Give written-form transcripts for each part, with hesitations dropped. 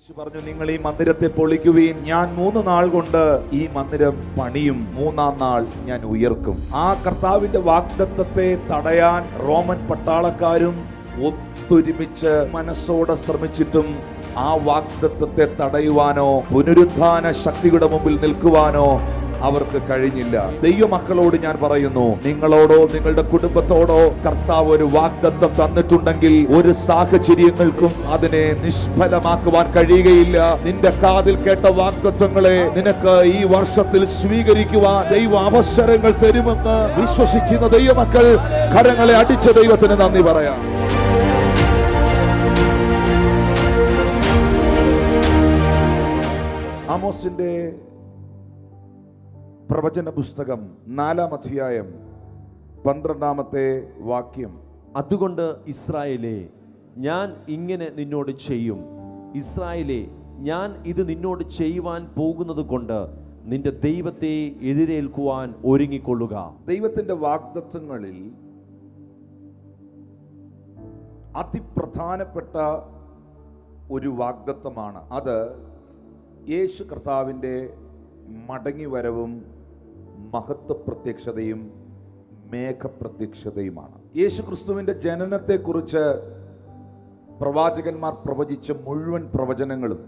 യേശു പറഞ്ഞു, നിങ്ങൾ ഈ മന്ദിരത്തെ പൊളിക്കുവീൻ, ഞാൻ 3 നാൾ കൊണ്ട് ഈ മന്ദിരം പണിയും, 3-ാം നാൾ ഞാൻ ഉയർക്കും. ആ കർത്താവിന്റെ വാഗ്ദത്തത്തെ തടയാൻ റോമൻ പട്ടാളക്കാരും ഒത്തൊരുമിച്ച് മനസ്സോടെ ശ്രമിച്ചിട്ടും ആ വാഗ്ദത്തത്തെ തടയുവാനോ പുനരുത്ഥാന ശക്തിയുടെ മുമ്പിൽ നിൽക്കുവാനോ അവർക്ക് കഴിഞ്ഞില്ല. ദൈവമക്കളോട് ഞാൻ പറയുന്നു, നിങ്ങളോടോ നിങ്ങളുടെ കുടുംബത്തോടോ കർത്താവ് ഒരു വാഗ്ദത്തം തന്നിട്ടുണ്ടെങ്കിൽ ഒരു സാഹചര്യങ്ങൾക്കും അതിനെ നിഷ്ഫലമാക്കുവാൻ കഴിയുകയില്ല. നിന്റെ കാതിൽ കേട്ട വാഗ്ദത്തങ്ങളെ നിനക്ക് ഈ വർഷത്തിൽ സ്വീകരിക്കുവാൻ ദൈവ അവസരങ്ങൾ തരുമെന്ന് വിശ്വസിക്കുന്ന ദൈവമക്കൾ കരങ്ങളെ അടിച്ച ദൈവത്തിന് നന്ദി പറയാം. ആമോസിന്റെ പ്രവചന പുസ്തകം 4-ാം അധ്യായം 12-ാമത്തെ വാക്യം. അതുകൊണ്ട് ഇസ്രായേലേ, ഞാൻ ഇങ്ങനെ നിന്നോട് ചെയ്യും. ഇസ്രായേലേ, ഞാൻ ഇത് നിന്നോട് ചെയ്യുവാൻ പോകുന്നത് കൊണ്ട് നിന്റെ ദൈവത്തെ എതിരേൽക്കുവാൻ ഒരുങ്ങിക്കൊള്ളുക. ദൈവത്തിന്റെ വാഗ്ദത്തങ്ങളിൽ അതിപ്രധാനപ്പെട്ട ഒരു വാഗ്ദത്തമാണ് അത് യേശു കർത്താവിന്റെ മടങ്ങിവരവും മഹത്വ പ്രത്യക്ഷതയും മേഘപ്രത്യക്ഷതയുമാണ്. യേശു ക്രിസ്തുവിന്റെ ജനനത്തെക്കുറിച്ച് പ്രവാചകന്മാർ പ്രവചിച്ച മുഴുവൻ പ്രവചനങ്ങളും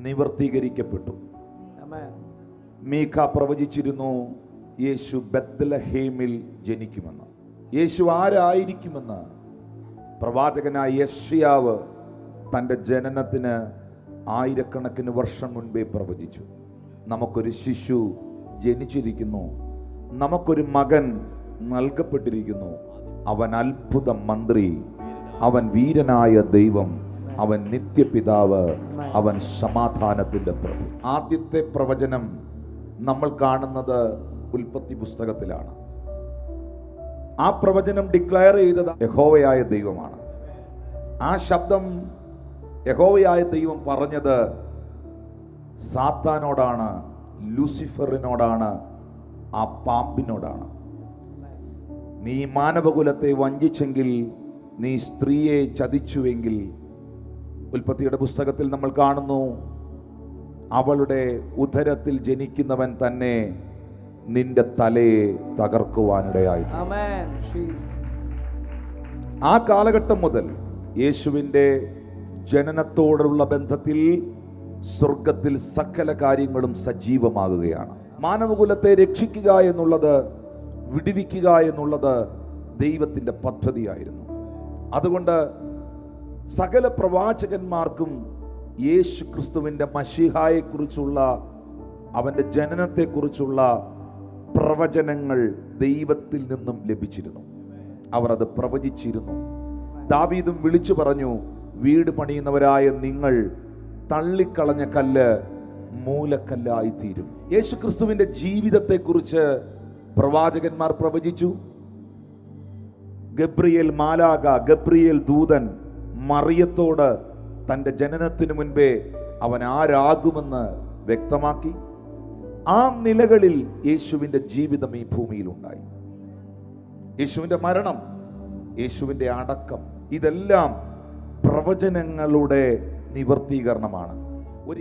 നിവർത്തീകരിക്കപ്പെട്ടു. മീഖ പ്രവചിച്ചിരുന്നു യേശു ബത്ലഹേമിൽ ജനിക്കുമെന്ന്. യേശു ആരായിരിക്കുമെന്ന് പ്രവാചകനായ യെശയ്യാവ് തൻ്റെ ജനനത്തിന് ആയിരക്കണക്കിന് വർഷം മുൻപേ പ്രവചിച്ചു. നമുക്കൊരു ശിശു ജനിച്ചിരിക്കുന്നു, നമുക്കൊരു മകൻ നൽകപ്പെട്ടിരിക്കുന്നു. അവൻ അത്ഭുത മന്ത്രി, അവൻ വീരനായ ദൈവം, അവൻ നിത്യപിതാവ്, അവൻ സമാധാനത്തിന്റെ പ്രഭു. ആദ്യത്തെ പ്രവചനം നമ്മൾ കാണുന്നത് ഉൽപ്പത്തി പുസ്തകത്തിലാണ്. ആ പ്രവചനം ഡിക്ലയർ ചെയ്തത് യഹോവയായ ദൈവമാണ്. ആ ശബ്ദം യഹോവയായ ദൈവം പറഞ്ഞത് സാത്താനോടാണ്, ലൂസിഫറിനോടാണ്, ആ പാമ്പിനോടാണ്. നീ മാനവകുലത്തെ വഞ്ചിച്ചെങ്കിൽ, നീ സ്ത്രീയെ ചതിച്ചുവെങ്കിൽ, ഉൽപ്പത്തിയുടെ പുസ്തകത്തിൽ നമ്മൾ കാണുന്നു, അവളുടെ ഉദരത്തിൽ ജനിക്കുന്നവൻ തന്നെ നിന്റെ തലയെ തകർക്കുവാനിടയായി. ആ കാലഘട്ടം മുതൽ യേശുവിൻ്റെ ജനനത്തോടുള്ള ബന്ധത്തിൽ സ്വർഗത്തിൽ സകല കാര്യങ്ങളും സജീവമാകുകയാണ്. മാനവകുലത്തെ രക്ഷിക്കുക എന്നുള്ളത്, വിടുവിക്കുക എന്നുള്ളത് ദൈവത്തിൻ്റെ പദ്ധതിയായിരുന്നു. അതുകൊണ്ട് സകല പ്രവാചകന്മാർക്കും യേശു ക്രിസ്തുവിൻ്റെ മശീഹായെക്കുറിച്ചുള്ള, അവൻ്റെ ജനനത്തെക്കുറിച്ചുള്ള പ്രവചനങ്ങൾ ദൈവത്തിൽ നിന്നും ലഭിച്ചിരുന്നു. അവർ അത് പ്രവചിച്ചിരുന്നു. ദാവീദും വിളിച്ചു പറഞ്ഞു, വീട് പണിയുന്നവരായ നിങ്ങൾ തള്ളിക്കളഞ്ഞ കല്ല് മൂലക്കല്ലായിത്തീരും. യേശു ക്രിസ്തുവിന്റെ ജീവിതത്തെക്കുറിച്ച് പ്രവാചകന്മാർ പ്രവചിച്ചു. ഗബ്രിയേൽ മാലാഖ, ഗബ്രിയേൽ ദൂതൻ മറിയത്തോട് തൻ്റെ ജനനത്തിനു മുൻപേ അവൻ ആരാകുമെന്ന് വ്യക്തമാക്കി. ആ നിലകളിൽ യേശുവിൻ്റെ ജീവിതം ഈ ഭൂമിയിൽ ഉണ്ടായി. യേശുവിൻ്റെ മരണം, യേശുവിൻ്റെ അടക്കം, ഇതെല്ലാം പ്രവചനങ്ങളുടെ നിവർത്തീകരണമാണ്.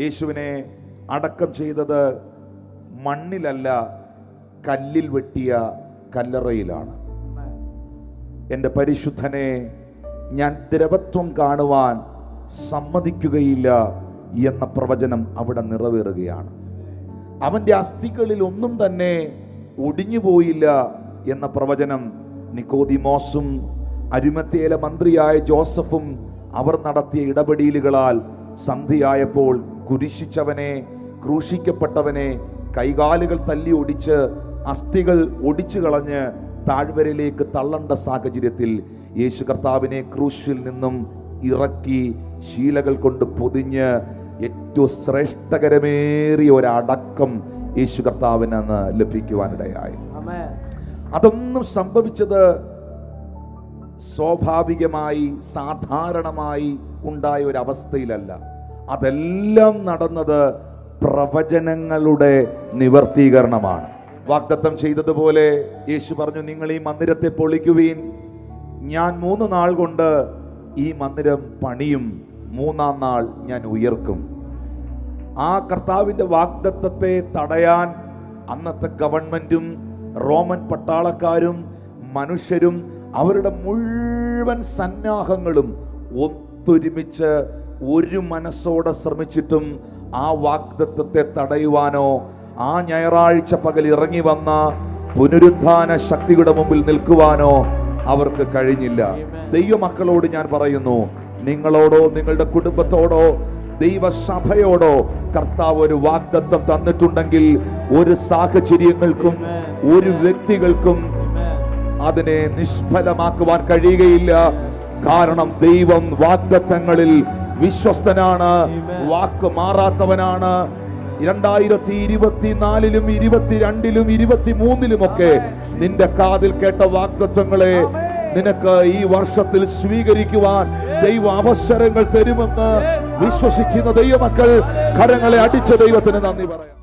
യേശുവിനെ അടക്കം ചെയ്തത് മണ്ണിലല്ല, കല്ലിൽ വെട്ടിയ കല്ലറയിലാണ്. എൻ്റെ പരിശുദ്ധനെ ഞാൻ ദ്രവത്വം കാണുവാൻ സമ്മതിക്കുകയില്ല എന്ന പ്രവചനം അവിടെ നിറവേറുകയാണ്. അവൻ്റെ അസ്ഥികളിൽ ഒന്നും തന്നെ ഒടിഞ്ഞുപോയില്ല എന്ന പ്രവചനം നിക്കോദിമോസും അരിമത്തേയിലെ മന്ത്രിയായ ജോസഫും അവർ നടത്തിയ ഇടപെടലുകളാൽ സന്ധിയായപ്പോൾ കുരിശിച്ചവനെ, ക്രൂശിക്കപ്പെട്ടവനെ കൈകാലുകൾ തല്ലി ഒടിച്ച് അസ്ഥികൾ ഒടിച്ചു കളഞ്ഞ് താഴ്വരയിലേക്ക് തള്ളേണ്ട സാഹചര്യത്തിൽ യേശു കർത്താവിനെ ക്രൂശിൽ നിന്നും ഇറക്കി ശീലകൾ കൊണ്ട് പൊതിഞ്ഞ് ഏറ്റവും ശ്രേഷ്ഠകരമേറിയ ഒരടക്കം യേശു കർത്താവിന് അന്ന് ലഭിക്കുവാനിടയായി. അതൊന്നും സംഭവിച്ചത് സ്വാഭാവികമായി, സാധാരണമായി ഉണ്ടായ ഒരു അവസ്ഥയിലല്ല. അതെല്ലാം നടന്നത് പ്രവചനങ്ങളുടെ നിവർത്തീകരണമാണ്. വാഗ്ദത്തം ചെയ്തതുപോലെ യേശു പറഞ്ഞു, നിങ്ങൾ ഈ മന്ദിരത്തെ പൊളിക്കുവീൻ, ഞാൻ 3 നാൾ കൊണ്ട് ഈ മന്ദിരം പണിയും, മൂന്നാം നാൾ ഞാൻ ഉയർക്കും. ആ കർത്താവിന്റെ വാഗ്ദത്തത്തെ തടയാൻ അന്നത്തെ ഗവൺമെന്റും റോമൻ പട്ടാളക്കാരും മനുഷ്യരും അവരുടെ മുഴുവൻ സന്നാഹങ്ങളും ഒത്തൊരുമിച്ച് ഒരു മനസ്സോടെ ശ്രമിച്ചിട്ടും ആ വാഗ്ദത്തത്തെ തടയുവാനോ ആ ഞായറാഴ്ച പകൽ ഇറങ്ങി വന്ന പുനരുത്ഥാന ശക്തിയുടെ മുമ്പിൽ നിൽക്കുവാനോ അവർക്ക് കഴിഞ്ഞില്ല. ദൈവമക്കളോട് ഞാൻ പറയുന്നു, നിങ്ങളോടോ നിങ്ങളുടെ കുടുംബത്തോടോ ദൈവസഭയോടോ കർത്താവ് ഒരു വാഗ്ദത്തം തന്നിട്ടുണ്ടെങ്കിൽ ഒരു സാഹചര്യങ്ങൾക്കും ഒരു വ്യക്തികൾക്കും അതിനെ നിഷ്ഫലമാക്കുവാൻ കഴിയുകയില്ല. കാരണം ദൈവം വാഗ്ദത്തങ്ങളിൽ വിശ്വസ്തനാണ്, വാക്ക് മാറാത്തവനാണ്. 2024-ലും 22-ലും 23-ലും ഒക്കെ നിന്റെ കാതിൽ കേട്ട വാഗ്ദത്തങ്ങളെ നിനക്ക് ഈ വർഷത്തിൽ സ്വീകരിക്കുവാൻ ദൈവ അവസരങ്ങൾ തരുമെന്ന് വിശ്വസിക്കുന്ന ദൈവമക്കൾ കരങ്ങളെ അടിച്ച ദൈവത്തിന് നന്ദി പറയാം.